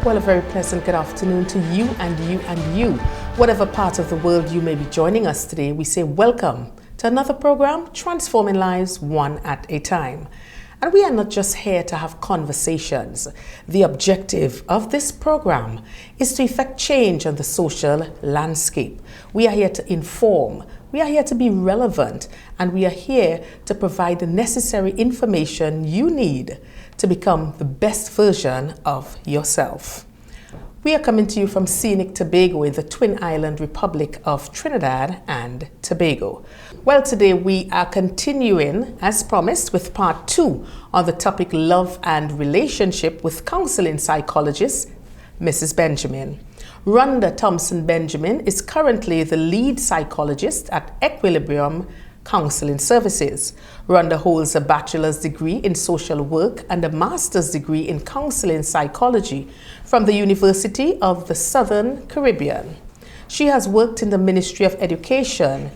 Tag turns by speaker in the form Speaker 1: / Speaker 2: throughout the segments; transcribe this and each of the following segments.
Speaker 1: Well, a very pleasant good afternoon to you and you and you. Whatever part of the world you may be joining us today, we say welcome to another program, Transforming Lives One at a Time. And we are not just here to have conversations. The objective of this program is to effect change on the social landscape. We are here to inform, we are here to be relevant, and we are here to provide the necessary information you need to become the best version of yourself. We are coming to you from scenic Tobago in the Twin Island Republic of Trinidad and Tobago. Well, today we are continuing, as promised, with part 2 on the topic Love and Relationship with counseling psychologist, Mrs. Benjamin. Rhonda Thompson Benjamin is currently the lead psychologist at Equilibrium Counseling Services. Rhonda holds a bachelor's degree in social work and a master's degree in counseling psychology from the University of the Southern Caribbean. She has worked in the Ministry of Education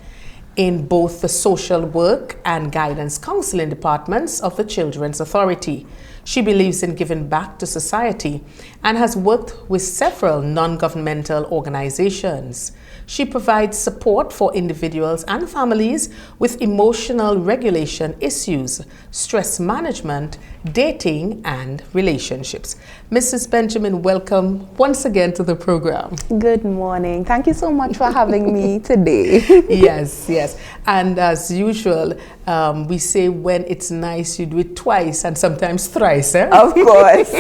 Speaker 1: in both the social work and guidance counseling departments of the Children's Authority. She believes in giving back to society and has worked with several non-governmental organizations. She provides support for individuals and families with emotional regulation issues, stress management, dating, and relationships. Mrs. Benjamin, welcome once again to the program.
Speaker 2: Good morning. Thank you so much for having me today.
Speaker 1: Yes. And as usual, we say when it's nice, you do it twice and sometimes thrice. Eh?
Speaker 2: Of course.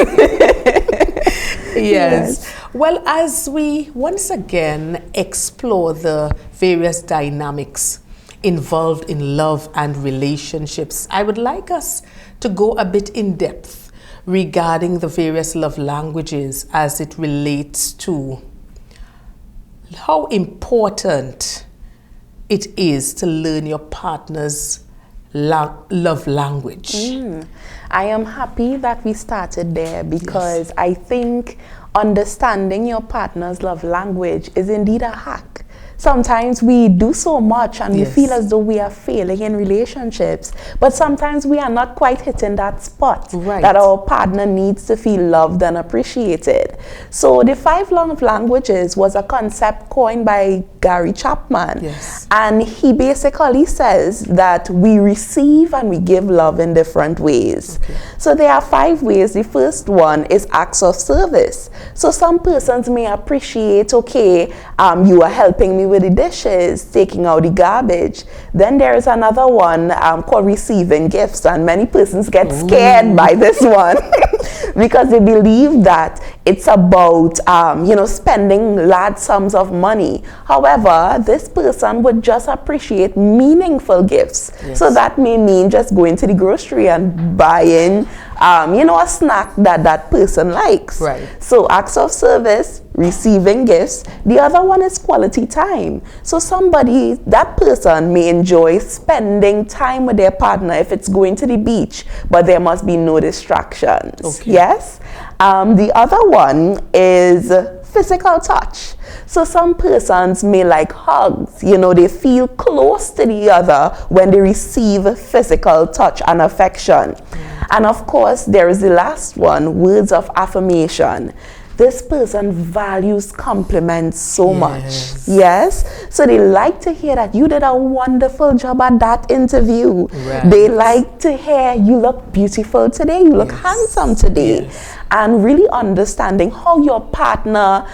Speaker 1: Yes. Well, as we once again explore the various dynamics involved in love and relationships, I would like us to go a bit in depth regarding the various love languages as it relates to how important it is to learn your partner's love language.
Speaker 2: I am happy that we started there because yes. I think understanding your partner's love language is indeed a hack. Sometimes we do so much and we feel as though we are failing in relationships, but sometimes we are not quite hitting that spot that our partner needs to feel loved and appreciated. So the 5 love languages was a concept coined by Gary Chapman. And he basically says that we receive and we give love in different ways. So there are 5 ways. The first one is acts of service. So some persons may appreciate, you are helping me with the dishes, taking out the garbage. Then there is another one called receiving gifts, and many persons get scared by this one because they believe that it's about spending large sums of money. However, this person would just appreciate meaningful gifts. So that may mean just going to the grocery and buying a snack that person likes. So acts of service, receiving gifts. The other one is quality time. So that person may enjoy spending time with their partner if it's going to the beach, but there must be no distractions. Yes? The other one is physical touch. So some persons may like hugs. They feel close to the other when they receive physical touch and affection. And of course, there is the last one, words of affirmation. This person values compliments so much. So they like to hear that you did a wonderful job at that interview. They like to hear you look beautiful today, you look handsome today. And really understanding how your partner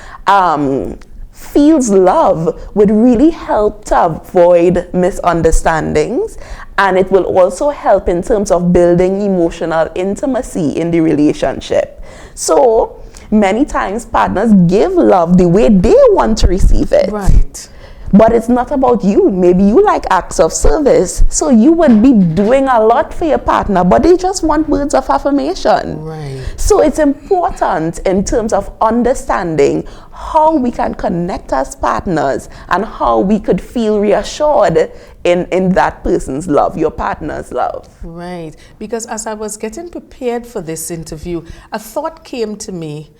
Speaker 2: feels love would really help to avoid misunderstandings, and it will also help in terms of building emotional intimacy in the relationship. So many times partners give love the way they want to receive it. But it's not about you. Maybe you like acts of service, so you would be doing a lot for your partner, but they just want words of affirmation. So it's important in terms of understanding how we can connect as partners and how we could feel reassured in that person's love, your partner's love.
Speaker 1: Because as I was getting prepared for this interview, a thought came to me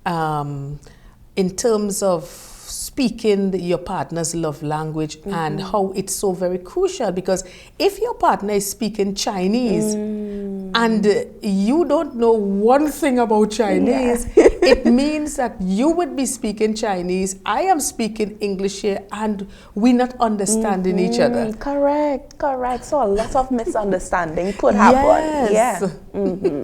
Speaker 1: in terms of speaking your partner's love language and how it's so very crucial, because if your partner is speaking Chinese and you don't know one thing about Chinese, it means that you would be speaking Chinese, I am speaking English here, and we're not understanding each other.
Speaker 2: Correct. So a lot of misunderstanding could happen.
Speaker 1: Yes. Yeah.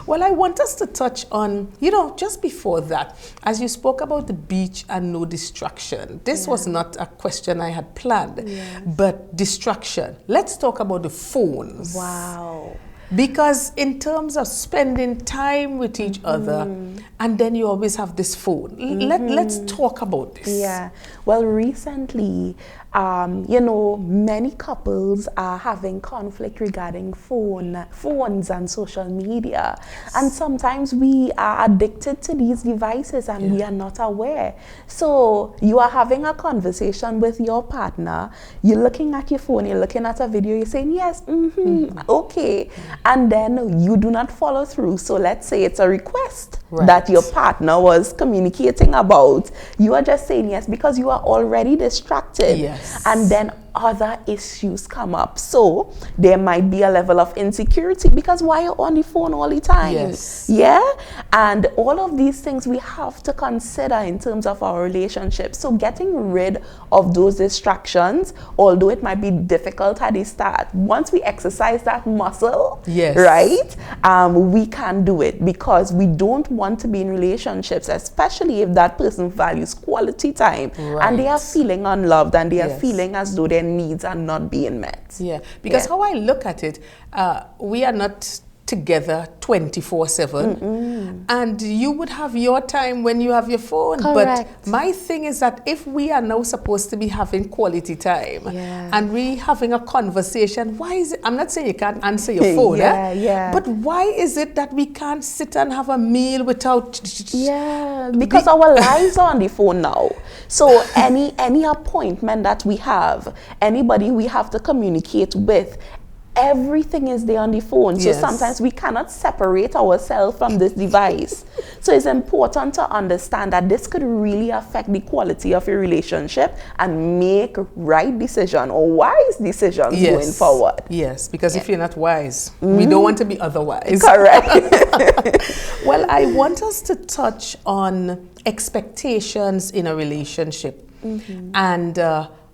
Speaker 1: Well, I want us to touch on, just before that, as you spoke about the beach and no distraction. This was not a question I had planned, but distraction. Let's talk about the phones.
Speaker 2: Wow.
Speaker 1: Because in terms of spending time with each other, and then you always have this phone. Let's talk about this.
Speaker 2: Yeah. Well, recently, many couples are having conflict regarding phones and social media. And sometimes we are addicted to these devices and we are not aware. So you are having a conversation with your partner, you're looking at your phone, you're looking at a video, you're saying, yes, okay. And then you do not follow through. So let's say it's a request that your partner was communicating about. You are just saying yes because you are already distracted.
Speaker 1: Yes.
Speaker 2: And then other issues come up. So there might be a level of insecurity because why you're on the phone all the time?
Speaker 1: Yes.
Speaker 2: Yeah. And all of these things we have to consider in terms of our relationship. So getting rid of those distractions, although it might be difficult at the start, once we exercise that muscle, right, we can do it because we don't want to be in relationships, especially if that person values quality time and they are feeling unloved and they are feeling as though their needs are not being met.
Speaker 1: Yeah, because how I look at it, we are not together 24/7, and you would have your time when you have your phone.
Speaker 2: Correct.
Speaker 1: But my thing is that if we are now supposed to be having quality time and we having a conversation, why is it, I'm not saying you can't answer your phone, but why is it that we can't sit and have a meal without
Speaker 2: because our lives are on the phone now. So any appointment that we have, anybody we have to communicate with, everything is there on the phone. So sometimes we cannot separate ourselves from this device. So it's important to understand that this could really affect the quality of your relationship and make right decision or wise decisions going forward.
Speaker 1: Yes, because if you're not wise, we don't want to be otherwise.
Speaker 2: Correct.
Speaker 1: Well, I want us to touch on expectations in a relationship and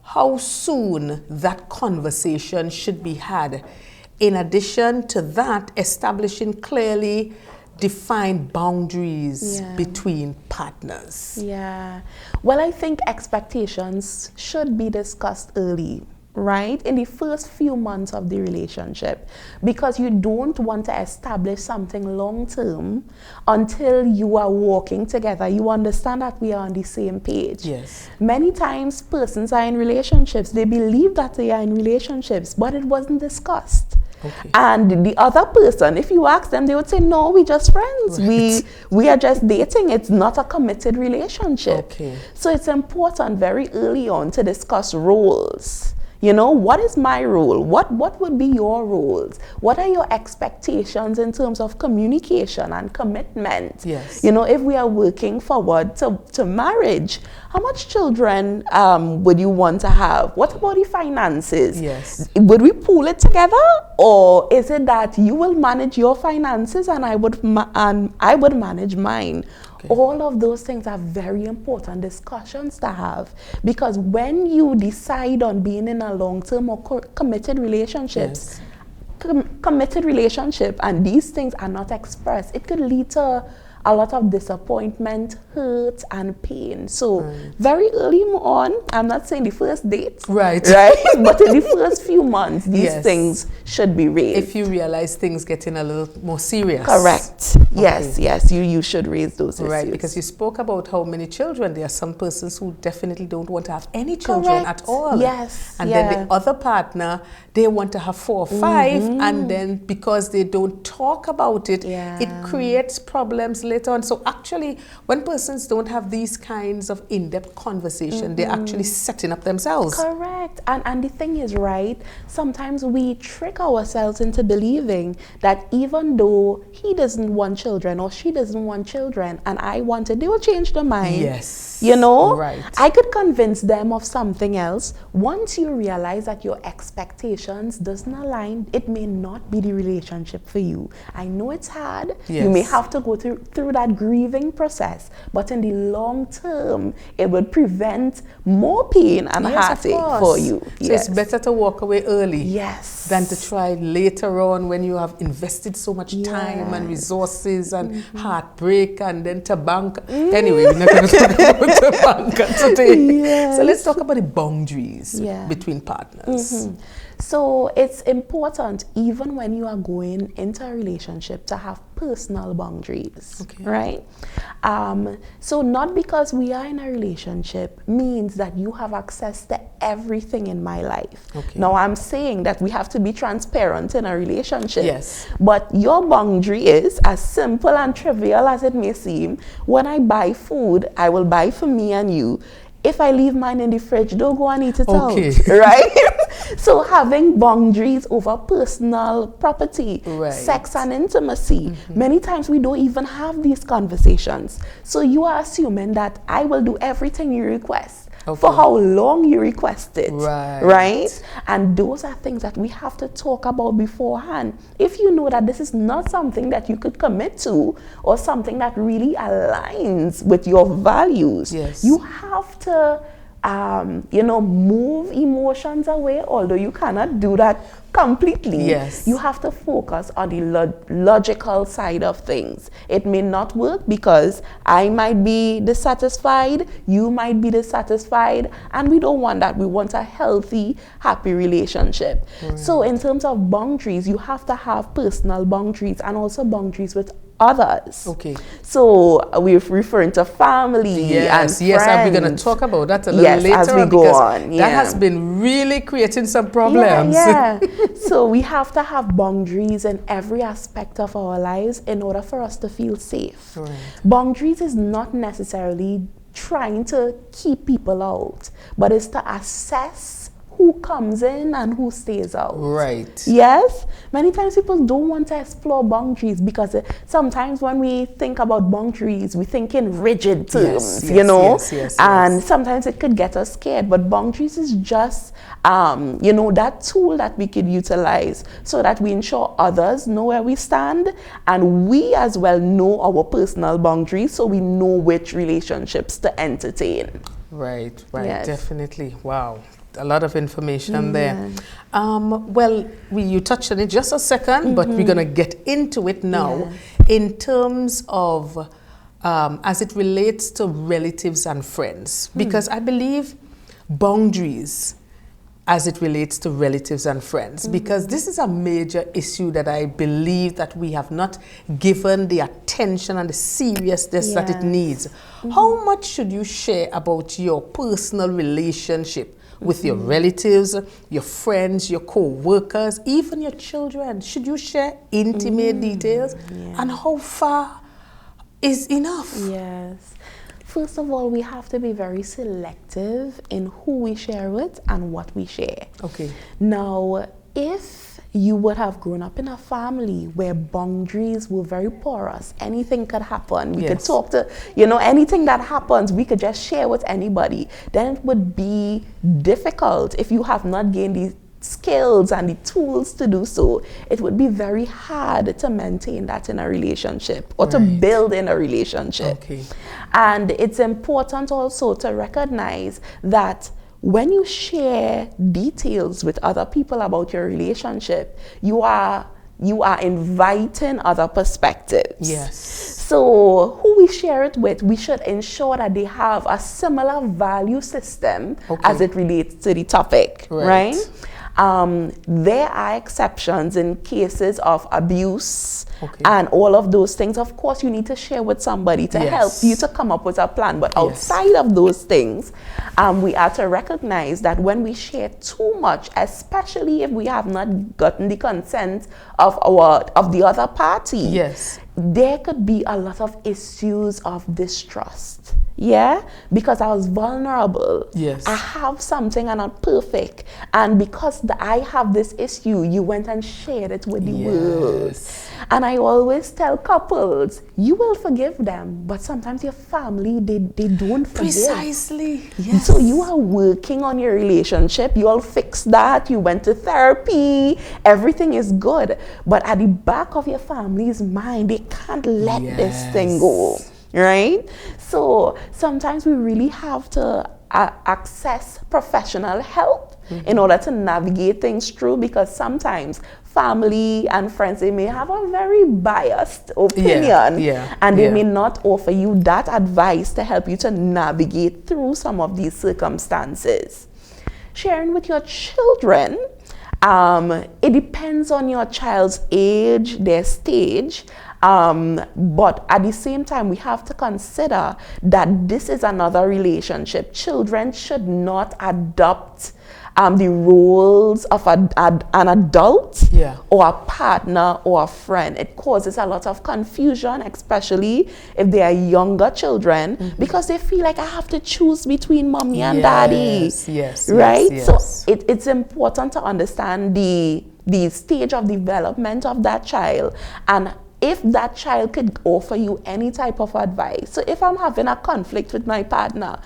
Speaker 1: how soon that conversation should be had. In addition to that, establishing clearly defined boundaries between partners.
Speaker 2: Yeah. Well, I think expectations should be discussed early, right? In the first few months of the relationship, because you don't want to establish something long term until you are working together. You understand that we are on the same page.
Speaker 1: Yes.
Speaker 2: Many times persons are in relationships, they believe that they are in relationships, but it wasn't discussed.
Speaker 1: Okay.
Speaker 2: And the other person, if you ask them, they would say, no, we're just friends.
Speaker 1: Right.
Speaker 2: We are just dating. It's not a committed relationship.
Speaker 1: Okay.
Speaker 2: So it's important very early on to discuss roles. You know, what is my role? What would be your roles? What are your expectations in terms of communication and commitment?
Speaker 1: Yes.
Speaker 2: You know, if we are working forward to marriage, how much children would you want to have? What about the finances?
Speaker 1: Yes.
Speaker 2: Would we pool it together? Or is it that you will manage your finances and I would manage mine? Okay. All of those things are very important discussions to have, because when you decide on being in a long-term or committed relationships, committed relationship, and these things are not expressed, it could lead to a lot of disappointment, hurt, and pain. So very early on, I'm not saying the first date, right? But in the first few months, these things should be raised.
Speaker 1: If you realize things getting a little more serious.
Speaker 2: Correct. Okay. Yes, you should raise those issues.
Speaker 1: Right, because you spoke about how many children. There are some persons who definitely don't want to have any children at all.
Speaker 2: Yes.
Speaker 1: And then the other partner, they want to have 4 or 5, and then because they don't talk about it, it creates problems later on. So actually, when persons don't have these kinds of in-depth conversation, they're actually setting up themselves.
Speaker 2: Correct. And the thing is, right, sometimes we trick ourselves into believing that even though he doesn't want children or she doesn't want children and I want it, they will change their mind.
Speaker 1: Yes.
Speaker 2: You know,
Speaker 1: Right.
Speaker 2: I could convince them of something else. Once you realize that your expectations doesn't align, it may not be the relationship for you. I know it's hard.
Speaker 1: Yes.
Speaker 2: You may have to go through that grieving process, but in the long term, it would prevent more pain and heartache for you.
Speaker 1: So it's better to walk away early.
Speaker 2: Yes.
Speaker 1: Than to try later on when you have invested so much time and resources and heartbreak and then to bank. Anyway, we're not going to talk about the bank today.
Speaker 2: Yes.
Speaker 1: So let's talk about the boundaries
Speaker 2: Yeah.
Speaker 1: between partners.
Speaker 2: So it's important, even when you are going into a relationship, to have personal boundaries, right? So not because we are in a relationship means that you have access to everything in my life. Now I'm saying that we have to be transparent in a relationship.
Speaker 1: Yes.
Speaker 2: But your boundary is, as simple and trivial as it may seem, when I buy food, I will buy for me and you. If I leave mine in the fridge, don't go and eat it out, right? So having boundaries over personal property, sex and intimacy, many times we don't even have these conversations. So you are assuming that I will do everything you request. For how long you request it, right? And those are things that we have to talk about beforehand. If you know that this is not something that you could commit to or something that really aligns with your values, you have to move emotions away, although you cannot do that completely. You have to focus on the logical side of things. It may not work because I might be dissatisfied, you might be dissatisfied, and we don't want that. We want a healthy, happy relationship. So in terms of boundaries, you have to have personal boundaries and also boundaries with others. So we're referring to family and friends.
Speaker 1: And we're going to talk about that a little later
Speaker 2: as we go on.
Speaker 1: That has been really creating some problems.
Speaker 2: So we have to have boundaries in every aspect of our lives in order for us to feel safe. Boundaries is not necessarily trying to keep people out, but it's to assess who comes in and who stays out. Yes? Many times people don't want to explore boundaries because sometimes when we think about boundaries, we think in rigid terms, and sometimes it could get us scared. But boundaries is just, that tool that we could utilize so that we ensure others know where we stand and we as well know our personal boundaries so we know which relationships to entertain.
Speaker 1: Definitely. Wow. A lot of information there. Well, you touched on it just a second, but we're going to get into it now in terms of as it relates to relatives and friends, because I believe boundaries as it relates to relatives and friends, because this is a major issue that I believe that we have not given the attention and the seriousness that it needs. How much should you share about your personal relationship with your relatives, your friends, your co-workers, even your children? Should you share intimate details? And how far is enough? First of all, we have to be very selective in who we share with and what we share. Now, if you would have grown up in a family where boundaries were very porous, anything could happen. We could talk to, anything that happens, we could just share with anybody. Then it would be difficult if you have not gained the skills and the tools to do so. It would be very hard to maintain that in a relationship or to build in a relationship. And it's important also to recognize that when you share details with other people about your relationship, you are inviting other perspectives. So who we share it with, we should ensure that they have a similar value system as it relates to the topic, right? There are exceptions in cases of abuse and all of those things. Of course, you need to share with somebody to help you to come up with a plan. But outside of those things, we have to recognize that when we share too much, especially if we have not gotten the consent of the other party, there could be a lot of issues of distrust
Speaker 2: Yeah, because I was vulnerable.
Speaker 1: Yes.
Speaker 2: I have something, I'm not perfect. And because I have this issue, you went and shared it with the world. And I always tell couples, you will forgive them, but sometimes your family, they don't forgive.
Speaker 1: Precisely. Yes.
Speaker 2: So you are working on your relationship, you all fixed that, you went to therapy, everything is good. But at the back of your family's mind, they can't let this thing go. Right? So sometimes we really have to access professional help in order to navigate things through, because sometimes family and friends, they may have a very biased opinion and they may not offer you that advice to help you to navigate through some of these circumstances. Sharing with your children, it depends on your child's age, their stage. But at the same time, we have to consider that this is another relationship. Children should not adopt the roles of an adult or a partner or a friend. It causes a lot of confusion, especially if they are younger children, because they feel like I have to choose between mommy and daddy. Right? So it's important to understand the stage of development of that child, and if that child could offer you any type of advice. So if I'm having a conflict with my partner,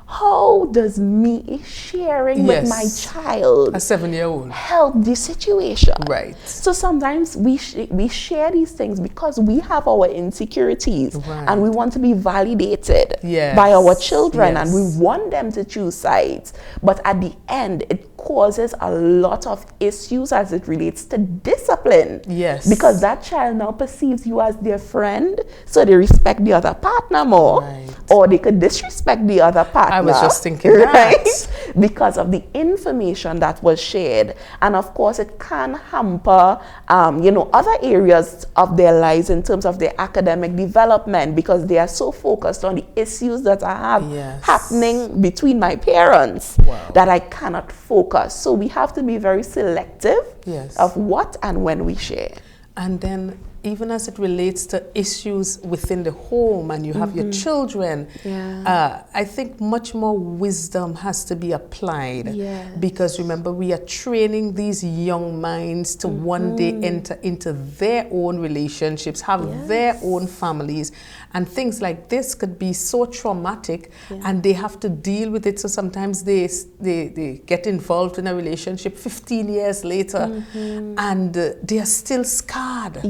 Speaker 2: how does me sharing with my child,
Speaker 1: a 7-year-old,
Speaker 2: help the situation?
Speaker 1: Right.
Speaker 2: So sometimes we share these things because we have our insecurities and we want to be validated by our children and we want them to choose sides. But at the end, it causes a lot of issues as it relates to discipline. Because that child now perceives you as their friend, so they respect the other partner more. Or they could disrespect the other partner.
Speaker 1: I was just thinking that.
Speaker 2: Because of the information that was shared. And of course, it can hamper, other areas of their lives in terms of their academic development, because they are so focused on the issues that are happening between my parents that I cannot focus. So we have to be very selective of what and when we share.
Speaker 1: And then even as it relates to issues within the home and you have your children, I think much more wisdom has to be applied. Because remember, we are training these young minds to one day enter into their own relationships, have their own families, and things like this could be so traumatic and they have to deal with it. So sometimes they get involved in a relationship 15 years later and they are still scarred.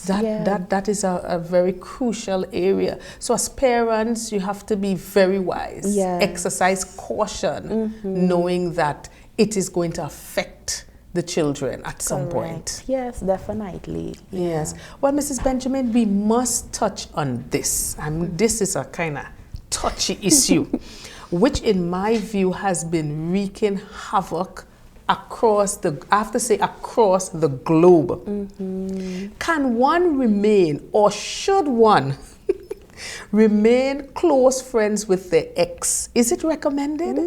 Speaker 1: That is a very crucial area. So as parents, you have to be very wise. Exercise caution, knowing that it is going to affect the children at some point.
Speaker 2: Yes, definitely.
Speaker 1: Yes. Well, Mrs. Benjamin, we must touch on this. This is a kind of touchy issue, which in my view has been wreaking havoc across the globe. Can one remain, or should one remain close friends with their ex? Is it recommended?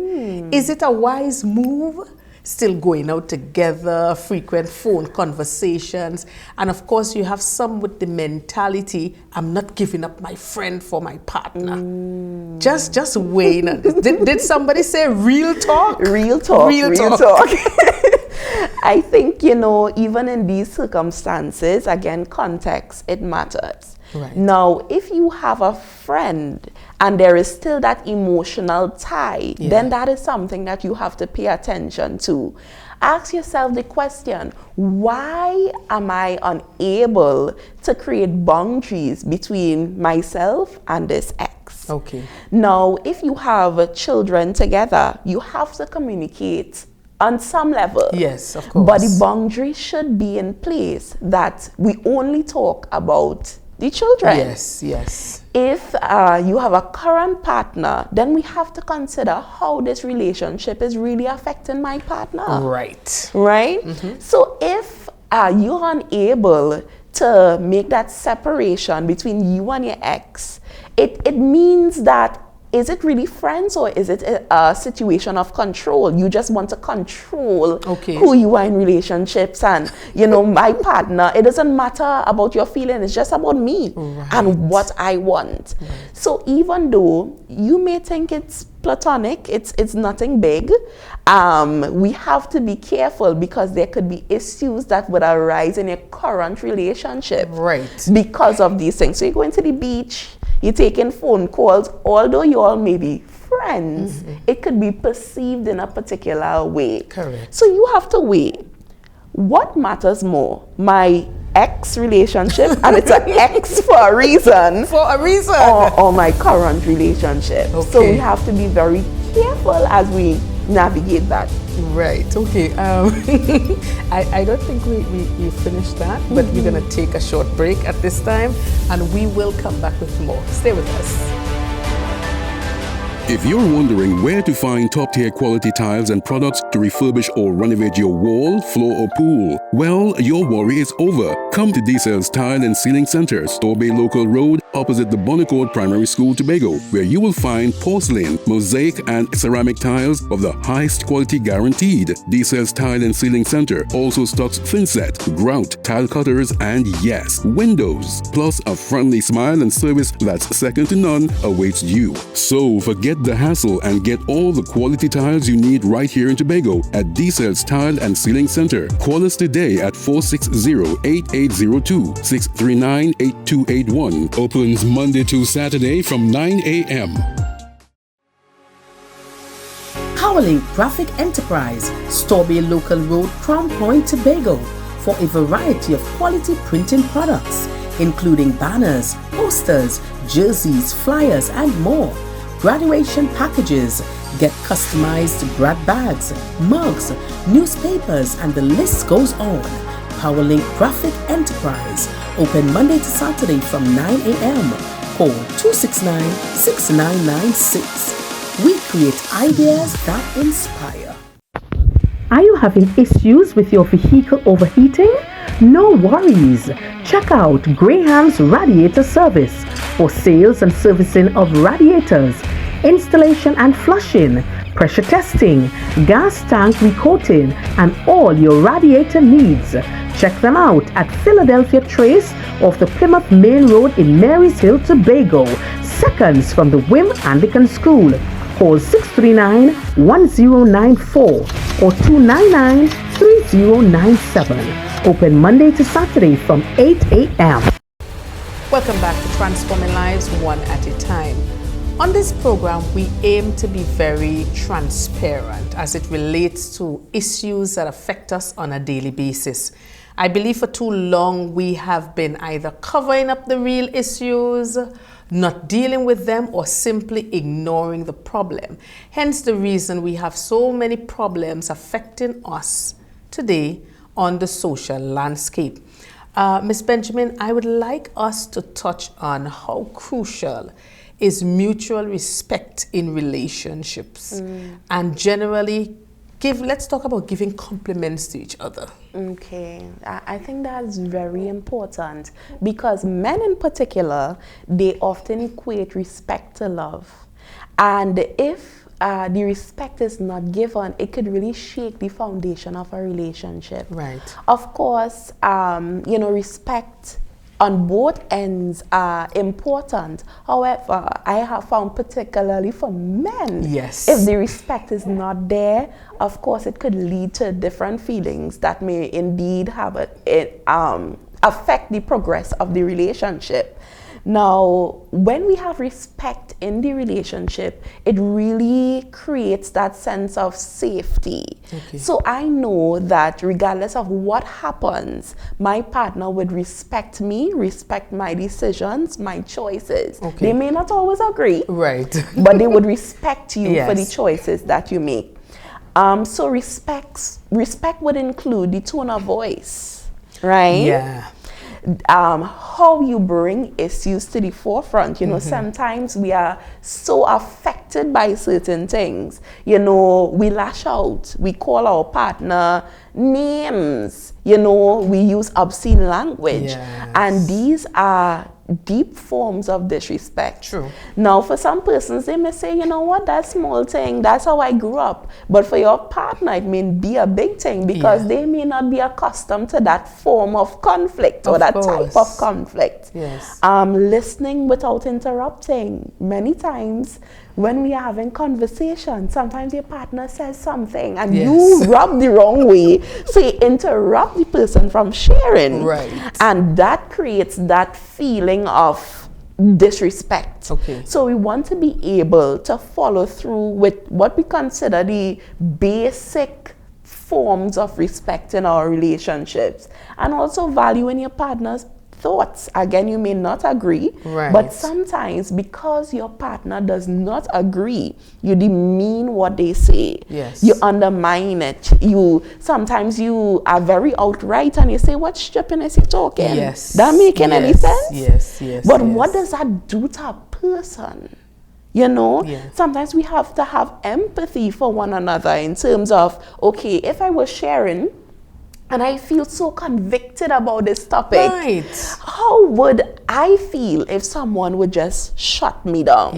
Speaker 1: Is it a wise move? Still going out together, frequent phone conversations, and of course you have some with the mentality, I'm not giving up my friend for my partner. Just weighing on this. Did somebody say real talk?
Speaker 2: Real talk. I think, even in these circumstances, again, context, it matters. Now, if you have a friend and there is still that emotional tie, then that is something that you have to pay attention to. Ask yourself the question, why am I unable to create boundaries between myself and this ex? Now, if you have children together, you have to communicate on some level.
Speaker 1: Yes, of course.
Speaker 2: But the boundary should be in place that we only talk about the children.
Speaker 1: Yes.
Speaker 2: If you have a current partner, then we have to consider how this relationship is really affecting my partner. Right? So if you're unable to make that separation between you and your ex, it means that is it really friends, or is it a situation of control? You just want to control who you are in relationships, and my partner, it doesn't matter about your feeling, it's just about me and what I want. So even though you may think it's platonic, it's nothing big, we have to be careful, because there could be issues that would arise in your current relationship because of these things. So you're going to the beach, you're taking phone calls, although you all may be friends, it could be perceived in a particular way.
Speaker 1: Correct.
Speaker 2: So you have to weigh, what matters more, my ex relationship, and it's an ex for a reason, or my current relationship. So we have to be very careful as we navigate that.
Speaker 1: Right. Okay. I don't think we finished that, but we're going to take a short break at this time, and we will come back with more. Stay with us.
Speaker 3: If you're wondering where to find top-tier quality tiles and products to refurbish or renovate your wall, floor, or pool, well, your worry is over. Come to D-Cells Tile and Ceiling Center, Store Bay Local Road, opposite the Bonnecourt Primary School, Tobago, where you will find porcelain, mosaic, and ceramic tiles of the highest quality guaranteed. D-Cells Tile and Ceiling Center also stocks thinset, grout, tile cutters, and yes, windows. Plus, a friendly smile and service that's second to none awaits you. So forget the hassle and get all the quality tiles you need right here in Tobago at D-Cells Tile and Ceiling Center. Call us today at 460-8802, 639-8281. Opens Monday to Saturday from 9 a.m.
Speaker 4: Powerlink Graphic Enterprise, Storbay Local Road, Crown Point, Tobago, for a variety of quality printing products, including banners, posters, jerseys, flyers, and more. Graduation packages, get customized grad bags, mugs, newspapers, and the list goes on. Powerlink Graphic Enterprise, open Monday to Saturday from 9 a.m. Call 269-6996. We create ideas that inspire.
Speaker 5: Are you having issues with your vehicle overheating? No worries. Check out Graham's Radiator Service for sales and servicing of radiators, installation and flushing, pressure testing, gas tank recoating, and all your radiator needs. Check them out at Philadelphia Trace off the Plymouth Main Road in Marysville, Tobago, seconds from the Wim Anglican School. Call 639-1094 or 299-3097. Open Monday to Saturday from 8 a.m.
Speaker 1: Welcome back to Transforming Lives One at a Time. On this program, we aim to be very transparent as it relates to issues that affect us on a daily basis. I believe for too long we have been either covering up the real issues, not dealing with them, or simply ignoring the problem. Hence the reason we have so many problems affecting us today on the social landscape. Ms. Benjamin, I would like us to touch on how crucial is mutual respect in relationships, and generally let's talk about giving compliments to each other.
Speaker 2: Okay, I think that's very important, because men in particular, they often equate respect to love. And if the respect is not given, it could really shake the foundation of a relationship.
Speaker 1: Right.
Speaker 2: Of course, respect on both ends are important. However, I have found particularly for men,
Speaker 1: yes,
Speaker 2: if the respect is not there, of course, it could lead to different feelings that may indeed have affect the progress of the relationship. Now, when we have respect in the relationship, it really creates that sense of safety.
Speaker 1: Okay.
Speaker 2: So I know that regardless of what happens, my partner would respect me, respect my decisions, my choices.
Speaker 1: Okay.
Speaker 2: They may not always agree,
Speaker 1: right,
Speaker 2: but they would respect you
Speaker 1: yes,
Speaker 2: for the choices that you make. So respect would include the tone of voice, right?
Speaker 1: Yeah.
Speaker 2: How you bring issues to the forefront. Sometimes we are so affected by certain things. We lash out, we call our partner names, You know, we use obscene language.
Speaker 1: Yes.
Speaker 2: And these are deep forms of disrespect.
Speaker 1: True.
Speaker 2: Now, for some persons, they may say, you know what, that small thing, that's how I grew up. But for your partner, it may be a big thing because they may not be accustomed to that form of conflict or that type of conflict.
Speaker 1: Yes.
Speaker 2: Listening without interrupting. Many times, when we are having conversation, sometimes your partner says something and you rub the wrong way. So you interrupt the person from sharing.
Speaker 1: Right.
Speaker 2: And that creates that feeling of disrespect.
Speaker 1: Okay.
Speaker 2: So we want to be able to follow through with what we consider the basic forms of respect in our relationships, and also valuing your partner's thoughts. Again, you may not agree, but sometimes because your partner does not agree, you demean what they say.
Speaker 1: Yes.
Speaker 2: You undermine it. Sometimes you are very outright and you say, what stupidness you talking?
Speaker 1: Yes.
Speaker 2: That making any sense?
Speaker 1: Yes, yes.
Speaker 2: But what does that do to a person? You know, sometimes we have to have empathy for one another in terms of, okay, if I was sharing and I feel so convicted about this topic, how would I feel if someone would just shut me down?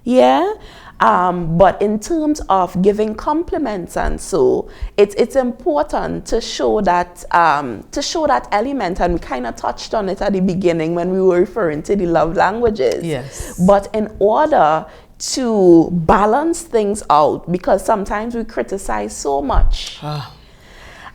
Speaker 2: Yeah. But in terms of giving compliments and so, it's important to show that element, and we kind of touched on it at the beginning when we were referring to the love languages.
Speaker 1: Yes.
Speaker 2: But in order to balance things out, because sometimes we criticize so much.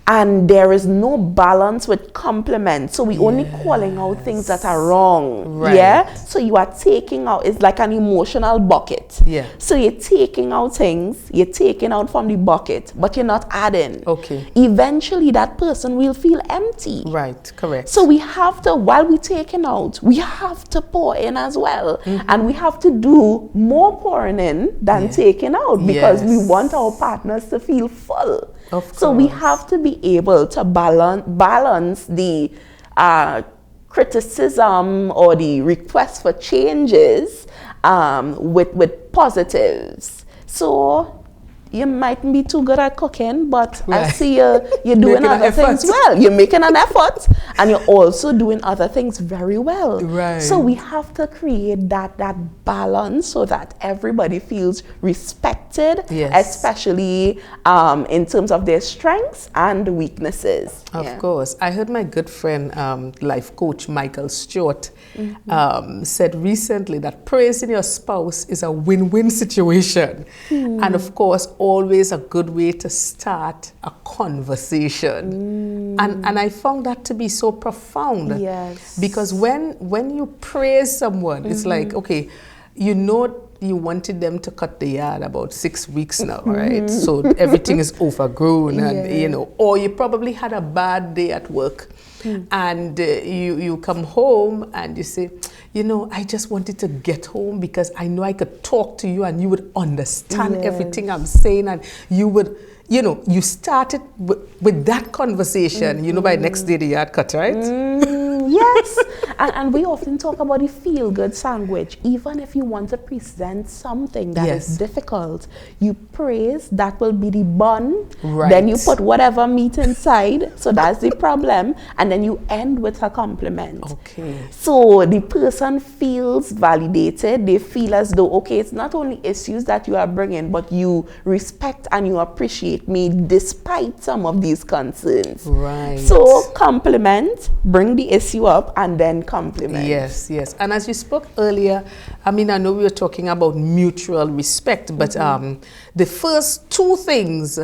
Speaker 2: And there is no balance with compliments. So we only calling out things that are wrong.
Speaker 1: Right.
Speaker 2: Yeah. So you are taking out, it's like an emotional bucket.
Speaker 1: Yeah.
Speaker 2: So you're taking out things, you're taking out from the bucket, but you're not adding.
Speaker 1: Okay.
Speaker 2: Eventually that person will feel empty.
Speaker 1: Right, correct.
Speaker 2: So we have to, while we're taking out, we have to pour in as well. And we have to do more pouring in than taking out, because we want our partners to feel full. So we have to be able to balance the criticism or the request for changes with positives. So you mightn't be too good at cooking, but I see you're doing other things well. You're making an effort, and you're also doing other things very well.
Speaker 1: Right.
Speaker 2: So we have to create that balance so that everybody feels respected, especially in terms of their strengths and weaknesses.
Speaker 1: Of course. I heard my good friend, life coach Michael Stewart, said recently that praising your spouse is a win-win situation. And of course, always a good way to start a conversation. And I found that to be so profound.
Speaker 2: Yes.
Speaker 1: Because when you praise someone, it's like, okay, you know you wanted them to cut the yard about 6 weeks now, right? So everything is overgrown, and you know, or you probably had a bad day at work, and you come home and you say, you know, I just wanted to get home because I know I could talk to you and you would understand everything I'm saying, and you would, you know, you started with that conversation, you know, by next day the yard cut, right?
Speaker 2: Yes. And we often talk about the feel-good sandwich. Even if you want to present something that is difficult, you praise, that will be the bun.
Speaker 1: Right.
Speaker 2: Then you put whatever meat inside, so that's the problem. And then you end with a compliment.
Speaker 1: Okay.
Speaker 2: So the person feels validated. They feel as though, okay, it's not only issues that you are bringing, but you respect and you appreciate me despite some of these concerns.
Speaker 1: Right.
Speaker 2: So compliment, bring the issue up, and then compliment.
Speaker 1: Yes, yes. And as you spoke earlier, I mean, I know we were talking about mutual respect, but the first two things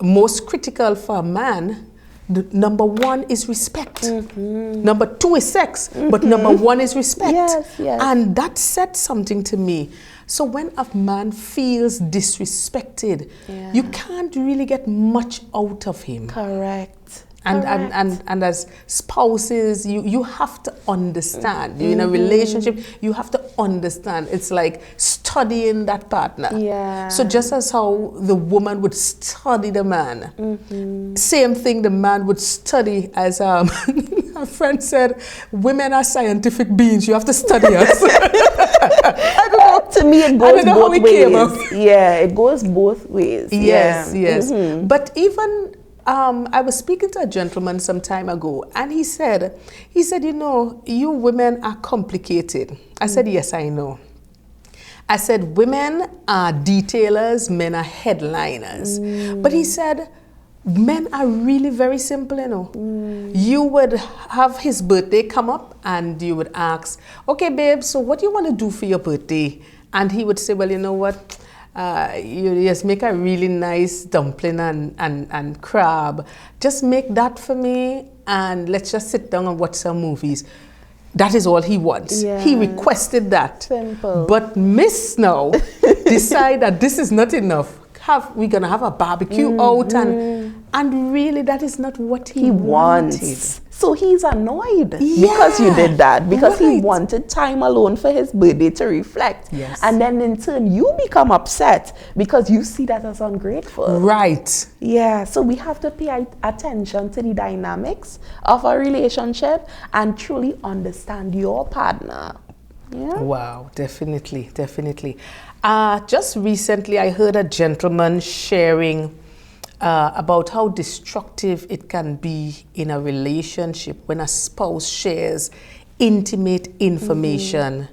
Speaker 1: most critical for a man, number one is respect. Number two is sex, but number one is respect.
Speaker 2: Yes, yes.
Speaker 1: And that said something to me. So when a man feels disrespected, you can't really get much out of him.
Speaker 2: Correct.
Speaker 1: And as spouses, you have to understand. You're in a relationship, you have to understand. It's like studying that partner.
Speaker 2: Yeah.
Speaker 1: So just as how the woman would study the man, same thing the man would study, as a friend said, women are scientific beings. You have to study us. I don't know.
Speaker 2: To me, it goes both ways.
Speaker 1: Came up.
Speaker 2: Yeah, it goes both ways.
Speaker 1: Yes, yes. But even I was speaking to a gentleman some time ago, and he said, you know, you women are complicated. I said, yes, I know. I said, women are detailers, men are headliners. But he said, men are really very simple, you know. You would have his birthday come up and you would ask, okay, babe, so what do you want to do for your birthday? And he would say, well, you know what? You just make a really nice dumpling and crab. Just make that for me and let's just sit down and watch some movies. That is all he wants.
Speaker 2: Yeah.
Speaker 1: He requested that.
Speaker 2: Simple.
Speaker 1: But Miss now decide that this is not enough. We're gonna have a barbecue out and really that is not what he wants.
Speaker 2: So he's annoyed because you did that, because he wanted time alone for his birthday to reflect.
Speaker 1: Yes.
Speaker 2: And then in turn you become upset because you see that as ungrateful.
Speaker 1: Right.
Speaker 2: Yeah, so we have to pay attention to the dynamics of a relationship and truly understand your partner. Yeah.
Speaker 1: Wow, definitely. Just recently, I heard a gentleman sharing about how destructive it can be in a relationship when a spouse shares intimate information.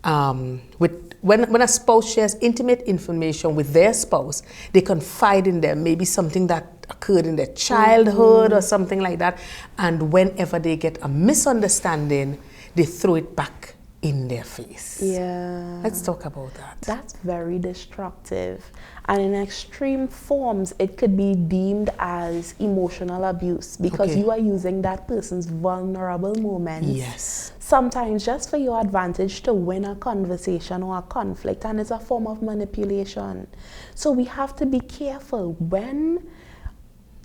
Speaker 1: When a spouse shares intimate information with their spouse, they confide in them, maybe something that occurred in their childhood or something like that. And whenever they get a misunderstanding, they throw it back in their face.
Speaker 2: Yeah.
Speaker 1: Let's talk about that.
Speaker 2: That's very destructive. And in extreme forms, it could be deemed as emotional abuse because you are using that person's vulnerable moments. Sometimes just for your advantage to win a conversation or a conflict, and it's a form of manipulation. So we have to be careful when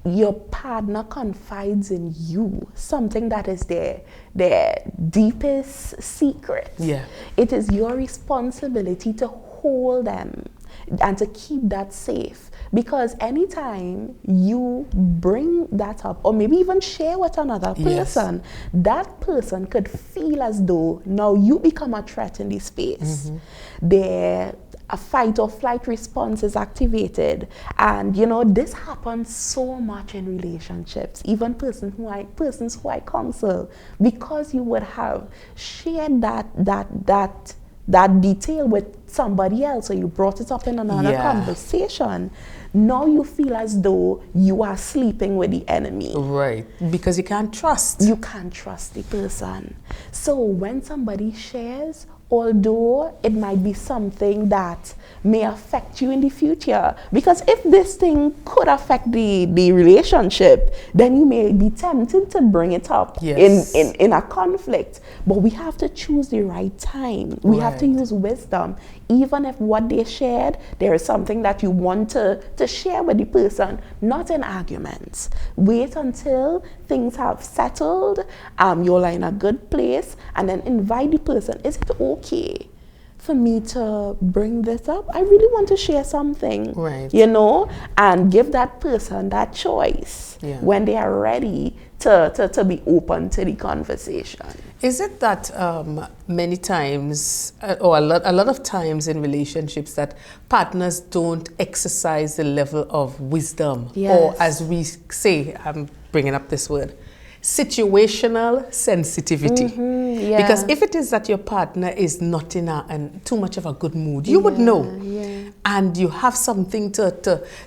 Speaker 2: your partner confides in you, something that is their deepest secret. It is your responsibility to hold them and to keep that safe, because anytime you bring that up or maybe even share with another person, that person could feel as though now you become a threat in this space. A fight or flight response is activated, and you know this happens so much in relationships, even persons who I counsel, because you would have shared that detail with somebody else, or you brought it up in another conversation. Now you feel as though you are sleeping with the enemy.
Speaker 1: Right, because you can't trust.
Speaker 2: You can't trust the person. So when somebody shares, although it might be something that may affect you in the future, because if this thing could affect the relationship, then you may be tempted to bring it up in a conflict. But we have to choose the right time. We have to use wisdom. Even if what they shared, there is something that you want to share with the person, not in arguments. Wait until things have settled, you're in a good place, and then invite the person. Is it okay for me to bring this up? I really want to share something, you know, and give that person that choice when they are ready to be open to the conversation.
Speaker 1: Is it that many times, or a lot of times in relationships, that partners don't exercise the level of wisdom, or as we say, I'm bringing up this word, situational sensitivity? Because if it is that your partner is not in too much of a good mood, you would know, and you have something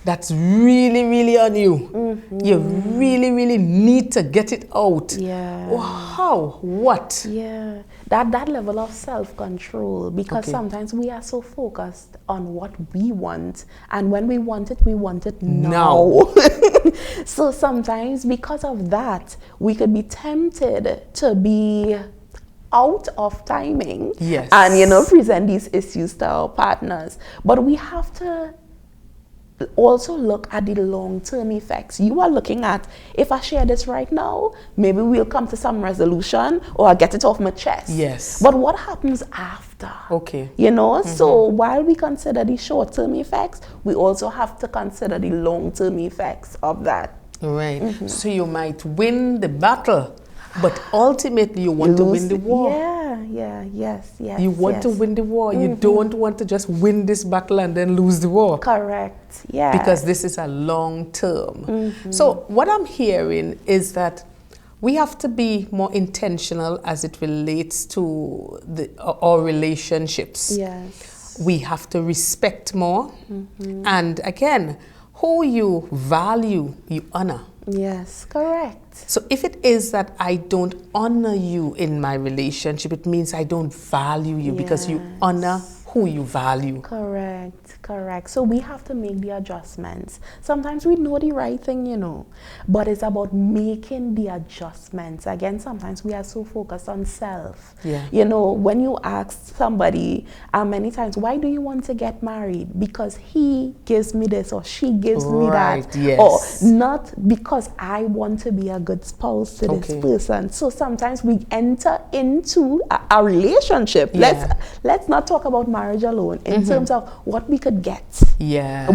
Speaker 1: that's really, really on you. You really, really need to get it out. How? What?
Speaker 2: That level of self-control, because sometimes we are so focused on what we want, and when we want it now. So sometimes because of that, we could be tempted to be out of timing and, you know, present these issues to our partners. But we have to also look at the long-term effects. You are looking at, if I share this right now, maybe we'll come to some resolution, or I get it off my chest. But what happens after? You know, so while we consider the short-term effects, we also have to consider the long-term effects of that. So you might win the battle, but ultimately you want to win the war. yes.
Speaker 1: You want to win the war. You don't want to just win this battle and then lose the war.
Speaker 2: Correct, yeah.
Speaker 1: Because this is a long term. So what I'm hearing is that we have to be more intentional as it relates to our relationships.
Speaker 2: Yes.
Speaker 1: We have to respect more. And again, who you value, you honor.
Speaker 2: Yes, correct.
Speaker 1: So if it is that I don't honor you in my relationship, it means I don't value you because you honor who you value.
Speaker 2: Correct. So we have to make the adjustments. Sometimes we know the right thing, you know, but it's about making the adjustments. Again, sometimes we are so focused on self.
Speaker 1: Yeah.
Speaker 2: You know, when you ask somebody many times, why do you want to get married? Because he gives me this or she gives me that.
Speaker 1: Yes.
Speaker 2: Or not because I want to be a good spouse to this person. So sometimes we enter into a relationship. Let's not talk about marriage alone in terms of what we could get,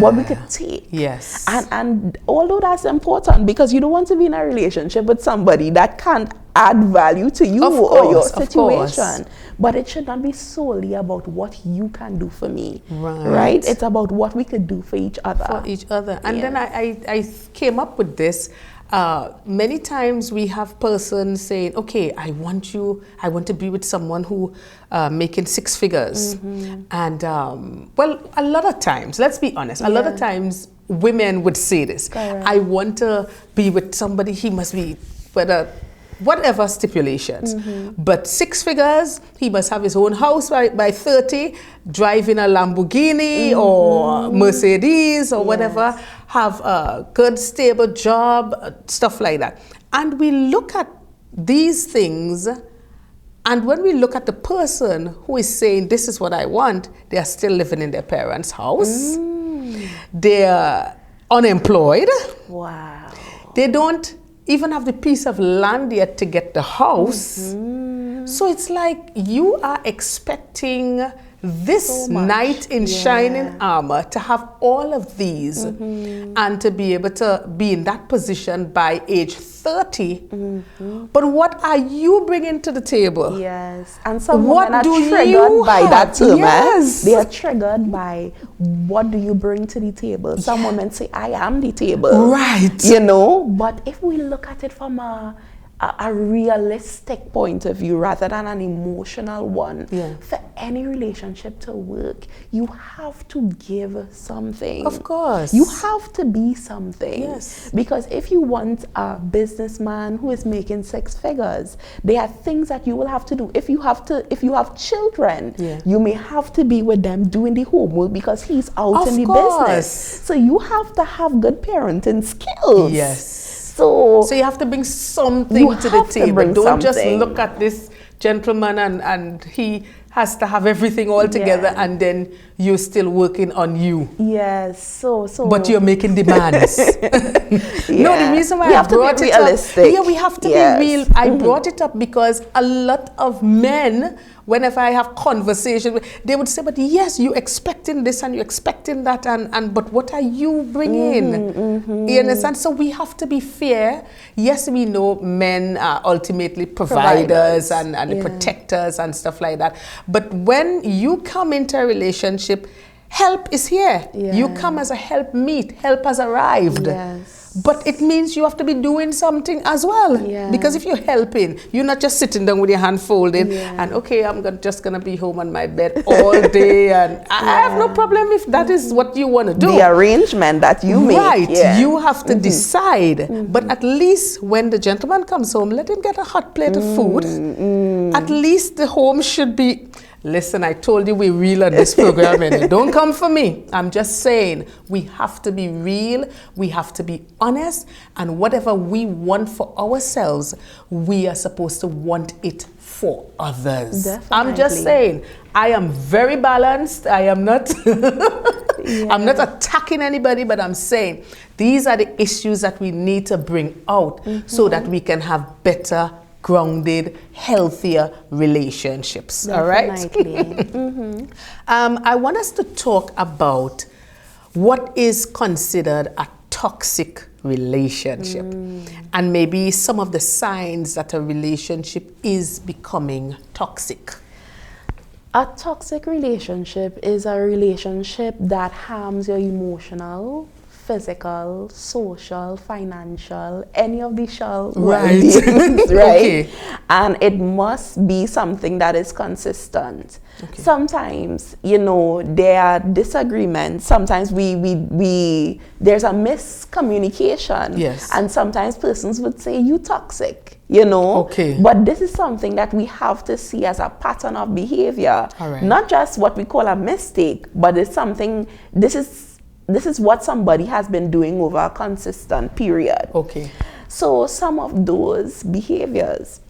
Speaker 2: what we could take.
Speaker 1: Yes.
Speaker 2: And although that's important, because you don't want to be in a relationship with somebody that can't add value to you or your situation, but it should not be solely about what you can do for me, right? It's about what we could do for each other.
Speaker 1: And then I came up with this. Many times we have persons saying, okay, I want to be with someone who making 6 figures. And well, a lot of times, let's be honest, a lot of times women would say this.
Speaker 2: Correct.
Speaker 1: I want to be with somebody, he must be whatever stipulations. But 6 figures, he must have his own house by 30, driving a Lamborghini or Mercedes or whatever, have a good stable job, stuff like that. And we look at these things, and when we look at the person who is saying, this is what I want, they are still living in their parents' house. They're unemployed.
Speaker 2: Wow.
Speaker 1: They don't even have the piece of land yet to get the house. So it's like you are expecting this knight in shining armor to have all of these and to be able to be in that position by age 30. But what are you bringing to the table?
Speaker 2: Yes. And some women are triggered by that term. They are triggered by, what do you bring to the table? Some women say, I am the table.
Speaker 1: Right.
Speaker 2: You know, but if we look at it from a realistic point of view rather than an emotional one, for any relationship to work, you have to give something.
Speaker 1: Of course.
Speaker 2: You have to be something.
Speaker 1: Yes.
Speaker 2: Because if you want a businessman who is making 6 figures, there are things that you will have to do. If you have children, you may have to be with them doing the homework because he's out in the business. So you have to have good parenting skills.
Speaker 1: Yes.
Speaker 2: So
Speaker 1: you have to bring something to the table. Don't just look at this gentleman and he has to have everything all together and then you're still working on you.
Speaker 2: Yes.
Speaker 1: But you're making demands. No, the reason why I brought it up. We have to be real. I brought it up because a lot of men, whenever I have conversations, they would say, but yes, you're expecting this and you're expecting that, but what are you bringing? You understand? So we have to be fair. Yes, we know men are ultimately providers and the protectors and stuff like that. But when you come into a relationship, help is here. You come as a helpmeet. Help has arrived. But it means you have to be doing something as well. Because if you're helping, you're not just sitting down with your hand folded and, okay, I'm just going to be home on my bed all day. And I have no problem if that is what you want to do.
Speaker 2: The arrangement that you make.
Speaker 1: Right. You have to decide. But at least when the gentleman comes home, let him get a hot plate of food. At least the home should be... Listen, I told you we're real on this program and don't come for me. I'm just saying we have to be real, we have to be honest, and whatever we want for ourselves, we are supposed to want it for others.
Speaker 2: Definitely.
Speaker 1: I'm just saying, I am very balanced. I am not I'm not attacking anybody, but I'm saying these are the issues that we need to bring out so that we can have better grounded, healthier relationships.
Speaker 2: Definitely.
Speaker 1: All right? I want us to talk about what is considered a toxic relationship and maybe some of the signs that a relationship is becoming toxic.
Speaker 2: A toxic relationship is a relationship that harms your emotional, physical, social, financial, any of the shall
Speaker 1: Right.
Speaker 2: well-beings, right?
Speaker 1: Okay.
Speaker 2: And it must be something that is consistent.
Speaker 1: Okay.
Speaker 2: Sometimes, you know, there are disagreements. Sometimes there's a miscommunication.
Speaker 1: Yes.
Speaker 2: And sometimes persons would say, you toxic, you know?
Speaker 1: Okay.
Speaker 2: But this is something that we have to see as a pattern of behavior.
Speaker 1: All right.
Speaker 2: Not just what we call a mistake, but it's something, this is what somebody has been doing over a consistent period.
Speaker 1: Okay.
Speaker 2: So some of those behaviors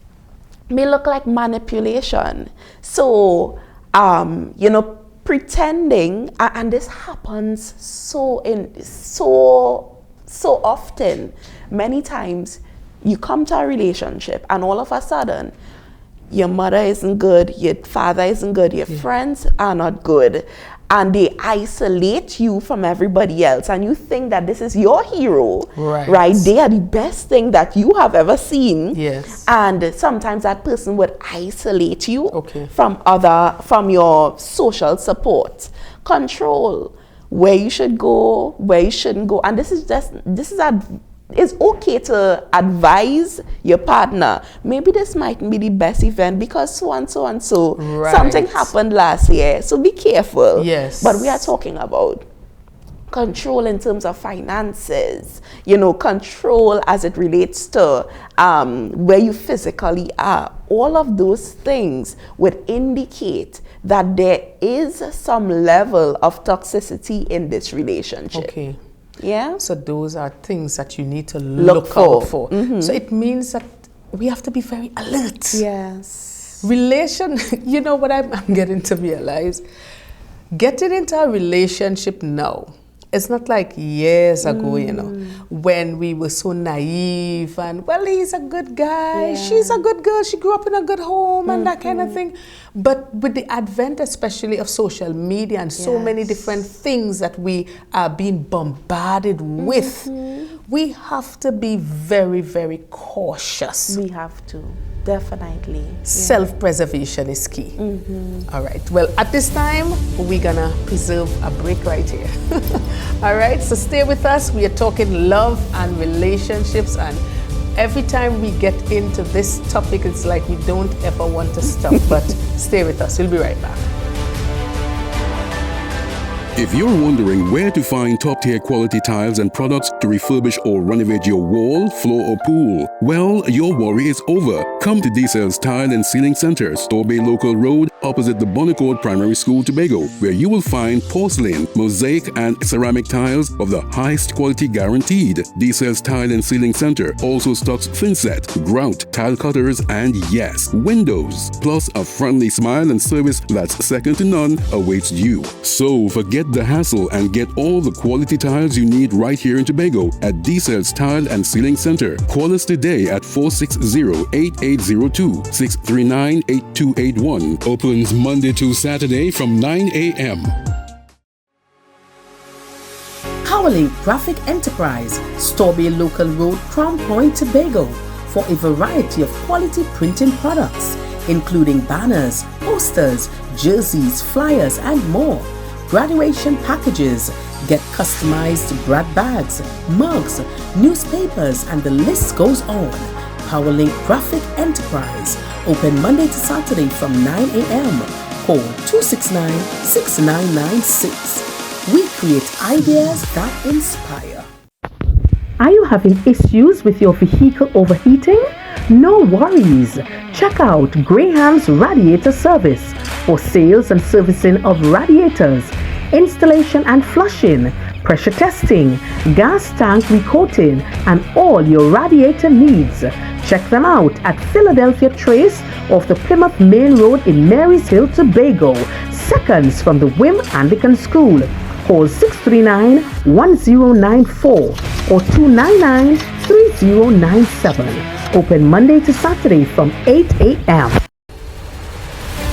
Speaker 2: may look like manipulation. So, you know, pretending, and this happens so often. Many times you come to a relationship and all of a sudden your mother isn't good, your father isn't good, your friends are not good, and they isolate you from everybody else, and you think that this is your hero, right? They are the best thing that you have ever seen.
Speaker 1: Yes.
Speaker 2: And sometimes that person would isolate you
Speaker 1: Okay.
Speaker 2: from your social support, control where you should go, where you shouldn't go. And it's okay to advise your partner, maybe this mightn't be the best event because so and so and so.
Speaker 1: Right.
Speaker 2: Something happened last year, so be careful.
Speaker 1: Yes.
Speaker 2: But we are talking about control in terms of finances, you know, control as it relates to where you physically are. All of those things would indicate that there is some level of toxicity in this relationship.
Speaker 1: Okay.
Speaker 2: Yeah.
Speaker 1: So those are things that you need to look out for.
Speaker 2: Mm-hmm.
Speaker 1: So it means that we have to be very alert.
Speaker 2: Yes.
Speaker 1: You know what I'm getting to realize? Getting into a relationship now, it's not like years ago, you know, when we were so naive and, well, he's a good guy, she's a good girl, she grew up in a good home and that kind of thing. But with the advent especially of social media and so many different things that we are being bombarded with, we have to be very, very cautious.
Speaker 2: We have to, definitely.
Speaker 1: Self-preservation is key. All right. Well, at this time, we're gonna preserve a break right here. All right. So stay with us. We are talking love and relationships, and every time we get into this topic, it's like we don't ever want to stop. But stay with us. We'll be right back.
Speaker 3: If you're wondering where to find top-tier quality tiles and products to refurbish or renovate your wall, floor, or pool, well, your worry is over. Come to D-Cell's Tile and Ceiling Center, Store Bay Local Road, opposite the Bonnecourt Primary School, Tobago, where you will find porcelain, mosaic, and ceramic tiles of the highest quality guaranteed. D-Cell's Tile and Ceiling Center also stocks thinset, grout, tile cutters, and yes, windows. Plus, a friendly smile and service that's second to none awaits you. So forget the hassle and get all the quality tiles you need right here in Tobago at D-Cell's Tile and Ceiling Center. Call us today at 460-8802, 639-8281. Opens Monday to Saturday from 9 a.m.
Speaker 4: Powerlink Graphic Enterprise, Storby Local Road, Crown Point, Tobago, for a variety of quality printing products, including banners, posters, jerseys, flyers, and more. Graduation packages, get customized grad bags, mugs, newspapers, and the list goes on. Powerlink Graphic Enterprise, open Monday to Saturday from 9 a.m. Call 269-6996. We create ideas that inspire.
Speaker 5: Are you having issues with your vehicle overheating? No worries. Check out Graham's Radiator Service for sales and servicing of radiators, installation and flushing, pressure testing, gas tank recoating, and all your radiator needs. Check them out at Philadelphia Trace off the Plymouth Main Road in Marys Hill, Tobago, seconds from the Wim Anglican School. Call 639-1094 or 299-3097. Open Monday to Saturday from 8 a.m.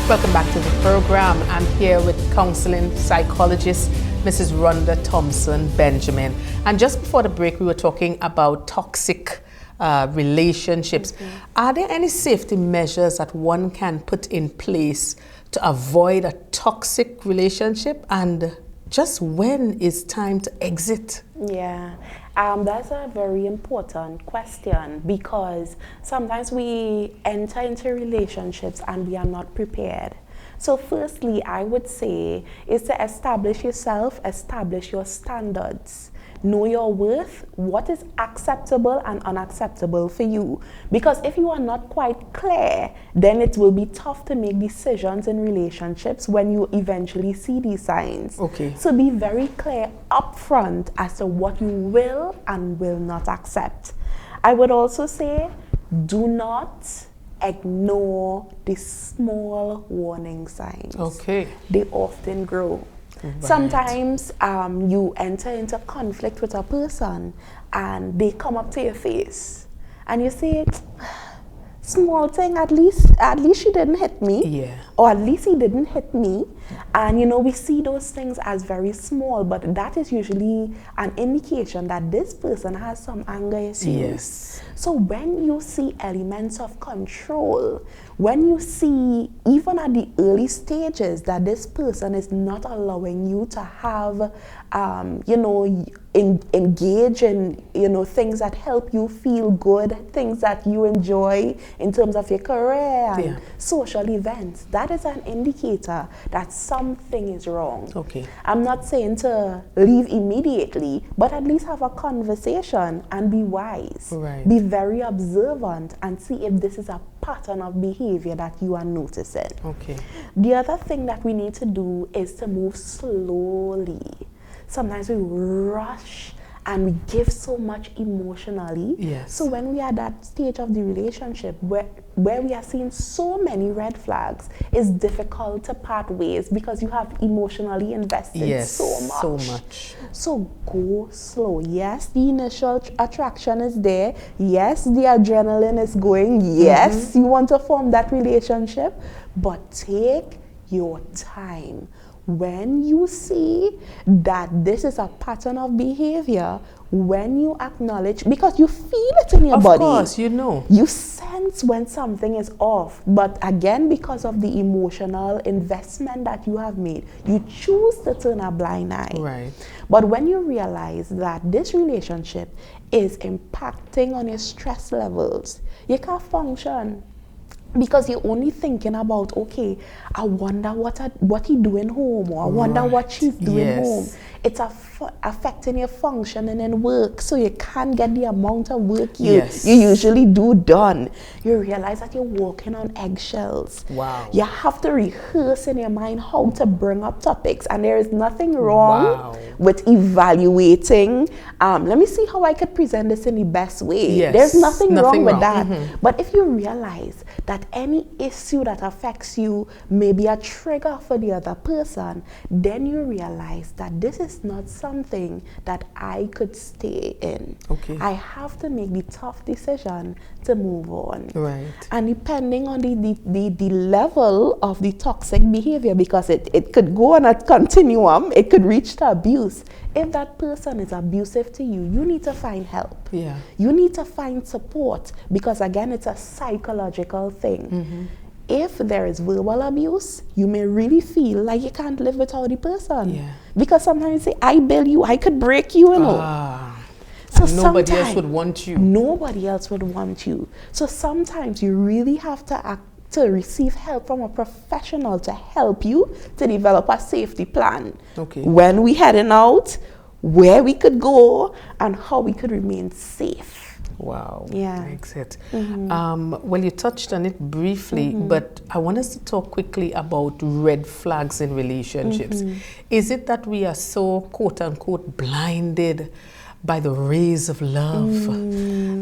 Speaker 1: Welcome back to the program. I'm here with counseling psychologist Mrs. Rhonda Thompson Benjamin. And just before the break, we were talking about toxic relationships. Are there any safety measures that one can put in place to avoid a toxic relationship, and just when is time to exit?
Speaker 2: Yeah, that's a very important question, because sometimes we enter into relationships and we are not prepared. So firstly, I would say is to establish yourself, establish your standards. Know your worth, what is acceptable and unacceptable for you. Because if you are not quite clear, then it will be tough to make decisions in relationships when you eventually see these signs.
Speaker 1: Okay.
Speaker 2: So be very clear upfront as to what you will and will not accept. I would also say, do not ignore the small warning signs.
Speaker 1: Okay.
Speaker 2: They often grow.
Speaker 1: Right.
Speaker 2: Sometimes you enter into conflict with a person and they come up to your face and you say, small thing, at least she didn't hit me.
Speaker 1: Yeah.
Speaker 2: Or at least he didn't hit me. And we see those things as very small, but that is usually an indication that this person has some anger issues.
Speaker 1: Yes.
Speaker 2: So when you see elements of control, when you see even at the early stages that this person is not allowing you to have, engage in, things that help you feel good, things that you enjoy in terms of your career and social events, that is an indicator that something is wrong.
Speaker 1: Okay.
Speaker 2: I'm not saying to leave immediately, but at least have a conversation and be wise.
Speaker 1: Right.
Speaker 2: Be very observant and see if this is a pattern of behavior that you are noticing.
Speaker 1: Okay.
Speaker 2: The other thing that we need to do is to move slowly. Sometimes we rush and we give so much emotionally.
Speaker 1: Yes.
Speaker 2: So when we are at that stage of the relationship where we are seeing so many red flags, it's difficult to part ways because you have emotionally invested so much. So go slow. Yes, the initial attraction is there. Yes, the adrenaline is going. Yes, you want to form that relationship, but take your time. When you see that this is a pattern of behavior, when you acknowledge, because you feel it in your body. Of
Speaker 1: course, you
Speaker 2: sense when something is off. But again, because of the emotional investment that you have made, you choose to turn a blind eye.
Speaker 1: Right.
Speaker 2: But when you realize that this relationship is impacting on your stress levels, you can't function. Because you're only thinking about, okay, I wonder what he doing home, or I wonder what she's doing home. It's affecting your functioning in work, so you can't get the amount of work you usually do done. You realize that you're walking on eggshells.
Speaker 1: Wow.
Speaker 2: You have to rehearse in your mind how to bring up topics, and there is nothing wrong with evaluating. Let me see how I could present this in the best way.
Speaker 1: Yes.
Speaker 2: There's nothing wrong with that. But if you realize that any issue that affects you may be a trigger for the other person, then you realize that this is not something that I could stay in.
Speaker 1: Okay.
Speaker 2: I have to make the tough decision to move on.
Speaker 1: Right.
Speaker 2: And depending on the level of the toxic behavior, because it could go on a continuum, it could reach to abuse. If that person is abusive to you, you need to find help.
Speaker 1: Yeah.
Speaker 2: You need to find support, because again, it's a psychological thing. If there is verbal abuse, you may really feel like you can't live without the person.
Speaker 1: Yeah.
Speaker 2: Because sometimes you say, I bill you, I could break you, So
Speaker 1: nobody else would want you.
Speaker 2: Nobody else would want you. So sometimes you really have to receive help from a professional to help you to develop a safety plan.
Speaker 1: Okay.
Speaker 2: When we heading out, where we could go, and how we could remain safe.
Speaker 1: Wow.
Speaker 2: Yeah.
Speaker 1: Exit. Well, you touched on it briefly, but I want us to talk quickly about red flags in relationships. Is it that we are so, quote unquote, blinded by the rays of love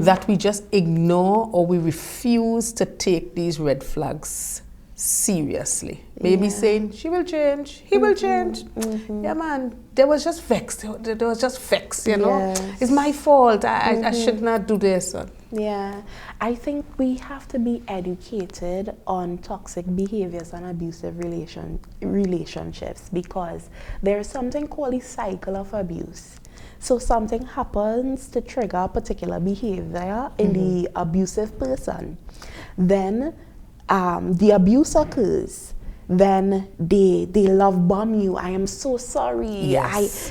Speaker 1: that we just ignore, or we refuse to take these red flags seriously? Maybe saying, she will change, he will change. Yeah, man, there was just vex, you know. It's my fault, I should not do this.
Speaker 2: Yeah, I think we have to be educated on toxic behaviors and abusive relationships, because there's something called the cycle of abuse. So something happens to trigger a particular behavior in the abusive person. Then the abuse occurs. then they love bomb you. I am so sorry.
Speaker 1: Yes.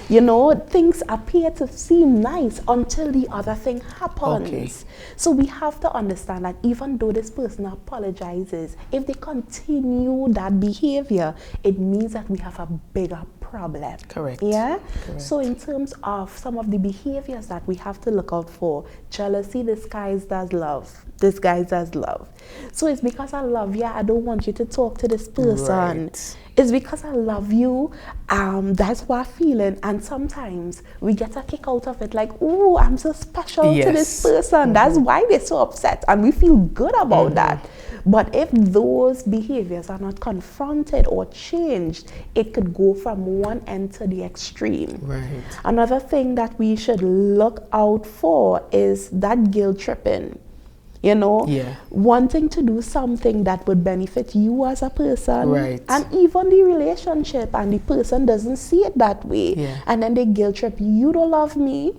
Speaker 2: Things appear to seem nice until the other thing happens.
Speaker 1: Okay.
Speaker 2: So we have to understand that even though this person apologizes, if they continue that behavior, it means that we have a bigger problem.
Speaker 1: Correct.
Speaker 2: Yeah?
Speaker 1: Correct.
Speaker 2: So in terms of some of the behaviors that we have to look out for, jealousy disguised as love. So it's because I love you, I don't want you to talk to this person.
Speaker 1: Right.
Speaker 2: It's because I love you, that's what I'm feeling. And sometimes we get a kick out of it, like, oh, I'm so special to this person. That's why they're so upset. And we feel good about that. But if those behaviors are not confronted or changed, it could go from one end to the extreme.
Speaker 1: Right.
Speaker 2: Another thing that we should look out for is that guilt tripping. Wanting to do something that would benefit you as a person,
Speaker 1: right,
Speaker 2: and even the relationship, and the person doesn't see it that way, and then they guilt trip you. Don't love me.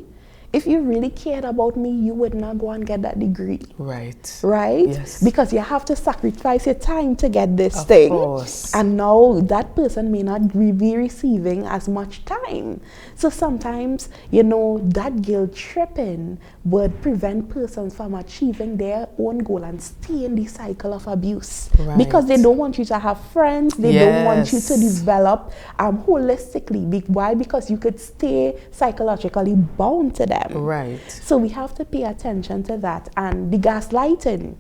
Speaker 2: If you really cared about me, you would not go and get that degree.
Speaker 1: Right.
Speaker 2: Right?
Speaker 1: Yes.
Speaker 2: Because you have to sacrifice your time to get this thing.
Speaker 1: Of course.
Speaker 2: And now that person may not be receiving as much time. So sometimes, that guilt tripping would prevent persons from achieving their own goal and stay in the cycle of abuse.
Speaker 1: Right.
Speaker 2: Because they don't want you to have friends. They don't want you to develop holistically. Why? Because you could stay psychologically bound to them.
Speaker 1: Right.
Speaker 2: So we have to pay attention to that. And the gaslighting,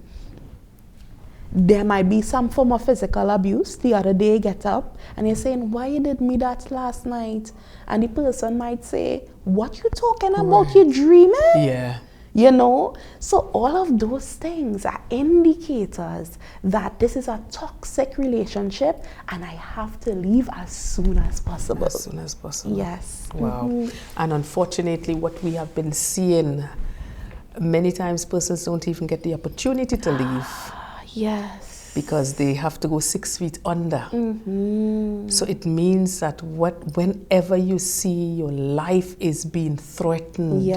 Speaker 2: there might be some form of physical abuse. The other day, get up and you're saying, why you did me that last night? And the person might say, what you talking about? You dreaming?
Speaker 1: Yeah.
Speaker 2: So all of those things are indicators that this is a toxic relationship and I have to leave as soon as possible.
Speaker 1: As soon as possible.
Speaker 2: Yes.
Speaker 1: Wow. And unfortunately, what we have been seeing, many times persons don't even get the opportunity to leave.
Speaker 2: Yes.
Speaker 1: Because they have to go 6 feet under. So it means that whenever you see your life is being threatened,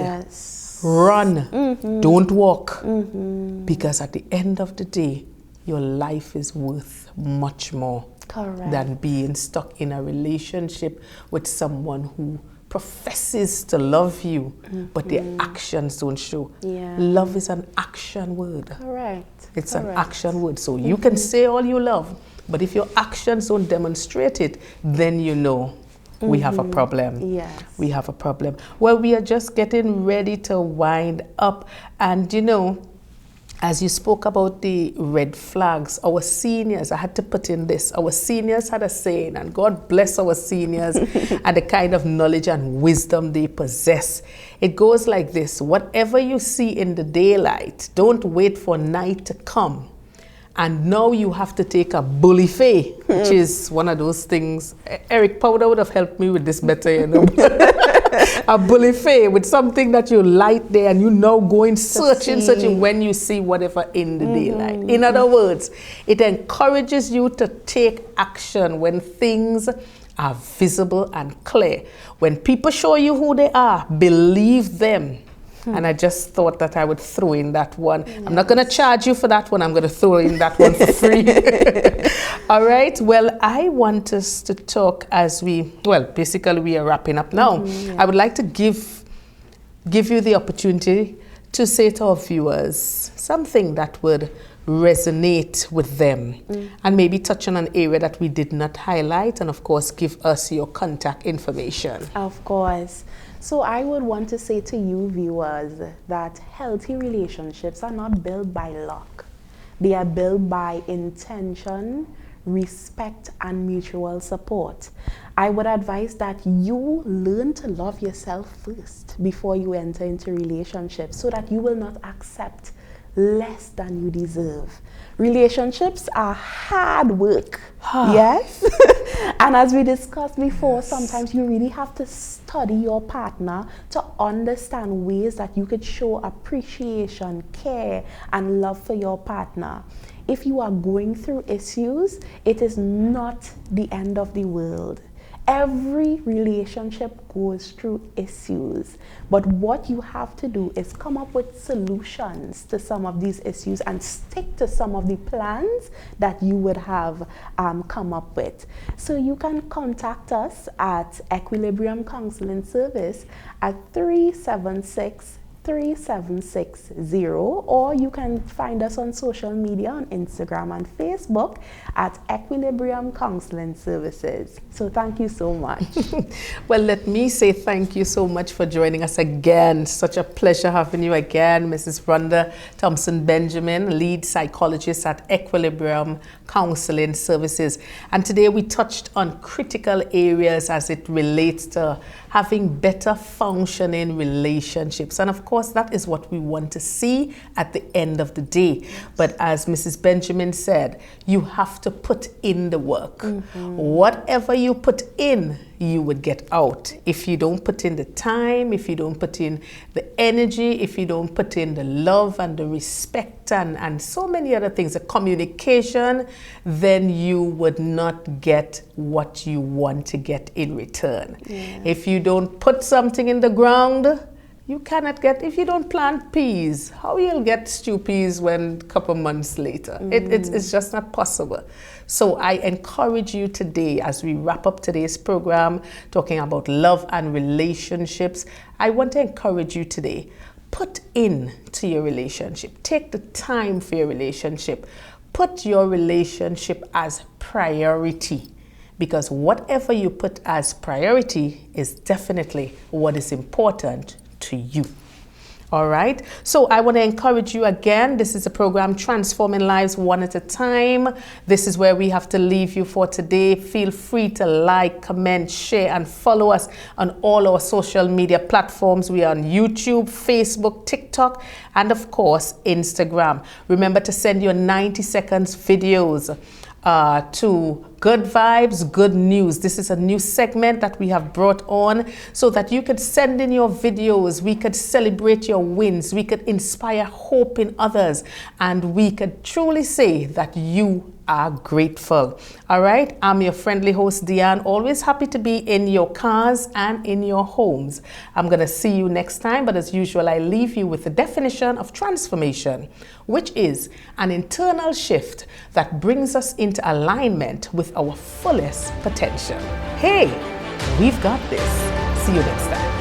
Speaker 1: run, don't walk. Because at the end of the day, your life is worth much more than being stuck in a relationship with someone who professes to love you, but their actions don't show. Love is an action word.
Speaker 2: Correct.
Speaker 1: It's an action word. So you can say all you love, but if your actions don't demonstrate it, then we have a problem.
Speaker 2: Yes.
Speaker 1: We have a problem. Well, we are just getting ready to wind up. And as you spoke about the red flags, our seniors, I had to put in this, our seniors had a saying, and God bless our seniors and the kind of knowledge and wisdom they possess. It goes like this: whatever you see in the daylight, don't wait for night to come. And now you have to take a bully fay, which is one of those things. Eric Powder would have helped me with this better, A bully fay with something that you light there and you now go in searching when you see whatever in the daylight. In other words, it encourages you to take action when things are visible and clear. When people show you who they are, believe them. And I just thought that I would throw in that one. I'm not going to charge you for that one. I'm going to throw in that one for free. All right. Well, I want us to talk basically we are wrapping up now. I would like to give you the opportunity to say to our viewers something that would resonate with them and maybe touch on an area that we did not highlight, and of course give us your contact information.
Speaker 2: Of course. So I would want to say to you viewers that healthy relationships are not built by luck. They are built by intention, respect, and mutual support. I would advise that you learn to love yourself first before you enter into relationships, so that you will not accept less than you deserve. Relationships are hard work. Yes. And as we discussed before, sometimes you really have to study your partner to understand ways that you could show appreciation, care, and love for your partner. If you are going through issues, it is not the end of the world. Every relationship goes through issues, but what you have to do is come up with solutions to some of these issues and stick to some of the plans that you would have come up with. So you can contact us at Equilibrium Counseling Service at 376-3760, or you can find us on social media on Instagram and Facebook at Equilibrium Counseling Services. So thank you so much.
Speaker 1: Well, let me say thank you so much for joining us again. Such a pleasure having you again, Mrs. Rhonda Thompson Benjamin, lead psychologist at Equilibrium Counseling Services. And today we touched on critical areas as it relates to having better functioning relationships. And of course, that is what we want to see at the end of the day. But as Mrs. Benjamin said, you have to put in the work. Whatever you put in, you would get out. If you don't put in the time, if you don't put in the energy, if you don't put in the love and the respect and so many other things, the communication, then you would not get what you want to get in return. If you don't put something in the ground, you cannot get, if you don't plant peas, how you'll get stew peas when a couple months later? It's just not possible. So I encourage you today, as we wrap up today's program, talking about love and relationships, I want to encourage you today, put in to your relationship. Take the time for your relationship. Put your relationship as priority, because whatever you put as priority is definitely what is important to you. All right. So I want to encourage you again. This is a program Transforming Lives One at a Time. This is where we have to leave you for today. Feel free to like, comment, share, and follow us on all our social media platforms. We are on YouTube, Facebook, TikTok, and of course, Instagram. Remember to send your 90 seconds videos to Good Vibes, Good News. This is a new segment that we have brought on so that you could send in your videos, we could celebrate your wins, we could inspire hope in others, and we could truly say that you are grateful. All right, I'm your friendly host, Diane, always happy to be in your cars and in your homes. I'm going to see you next time, but as usual, I leave you with the definition of transformation, which is an internal shift that brings us into alignment with our fullest potential. Hey, we've got this. See you next time.